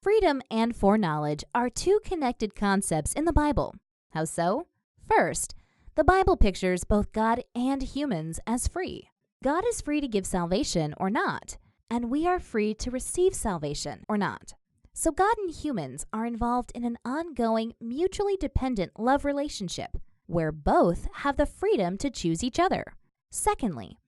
Freedom and foreknowledge are two connected concepts in the Bible. How so? First, the Bible pictures both God and humans as free. God is free to give salvation or not, and we are free to receive salvation or not. So God and humans are involved in an ongoing, mutually dependent love relationship where both have the freedom to choose each other. Secondly,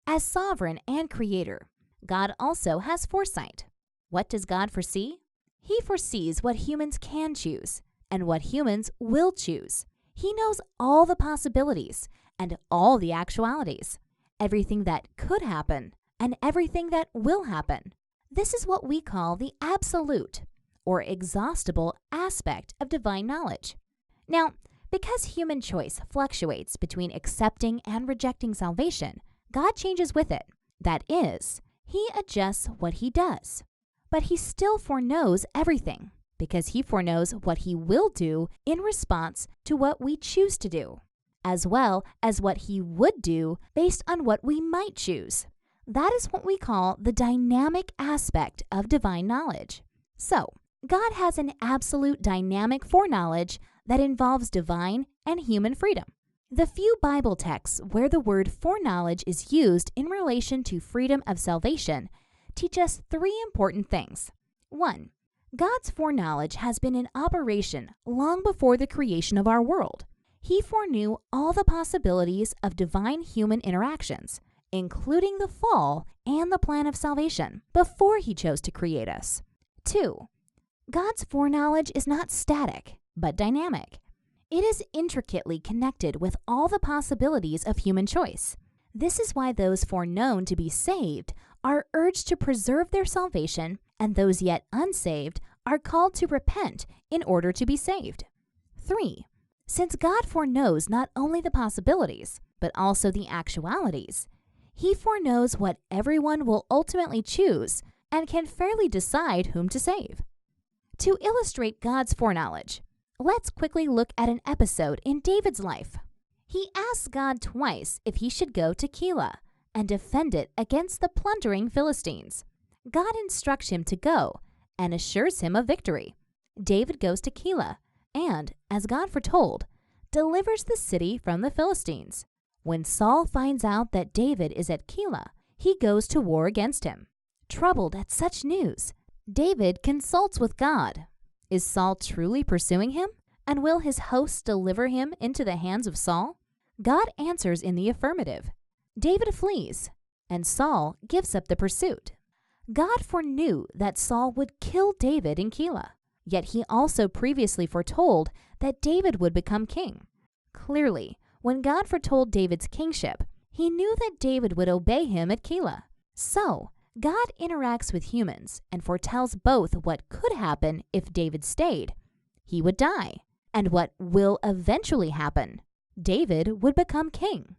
as sovereign and creator, God also has foresight. What does God foresee? He foresees what humans can choose and what humans will choose. He knows all the possibilities and all the actualities, everything that could happen and everything that will happen. This is what we call the absolute or exhaustible aspect of divine knowledge. Now, because human choice fluctuates between accepting and rejecting salvation, God changes with it. That is, He adjusts what He does. But He still foreknows everything because He foreknows what He will do in response to what we choose to do, as well as what He would do based on what we might choose. That is what we call the dynamic aspect of divine knowledge. So, God has an absolute dynamic foreknowledge that involves divine and human freedom. The few Bible texts where the word foreknowledge is used in relation to freedom of salvation teach us three important things. 1. God's foreknowledge has been in operation long before the creation of our world. He foreknew all the possibilities of divine-human interactions, including the fall and the plan of salvation, before He chose to create us. 2. God's foreknowledge is not static, but dynamic. It is intricately connected with all the possibilities of human choice. This is why those foreknown to be saved are urged to preserve their salvation, and those yet unsaved are called to repent in order to be saved. 3. Since God foreknows not only the possibilities, but also the actualities, He foreknows what everyone will ultimately choose and can fairly decide whom to save. To illustrate God's foreknowledge, let's quickly look at an episode in David's life. He asks God twice if he should go to Keilah and defend it against the plundering Philistines. God instructs him to go and assures him of victory. David goes to Keilah and, as God foretold, delivers the city from the Philistines. When Saul finds out that David is at Keilah, he goes to war against him. Troubled at such news, David consults with God. Is Saul truly pursuing him? And will his hosts deliver him into the hands of Saul? God answers in the affirmative. David flees, and Saul gives up the pursuit. God foreknew that Saul would kill David in Keilah, yet He also previously foretold that David would become king. Clearly, when God foretold David's kingship, He knew that David would obey Him at Keilah. So, God interacts with humans and foretells both what could happen if David stayed. He would die. And what will eventually happen. David would become king.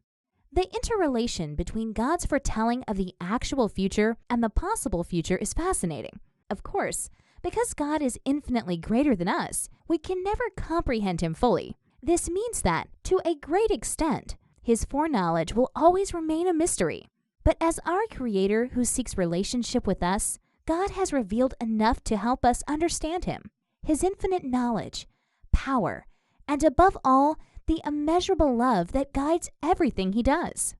The interrelation between God's foretelling of the actual future and the possible future is fascinating. Of course, because God is infinitely greater than us, we can never comprehend Him fully. This means that, to a great extent, His foreknowledge will always remain a mystery. But as our Creator who seeks relationship with us, God has revealed enough to help us understand Him, His infinite knowledge, power, and above all, the immeasurable love that guides everything He does.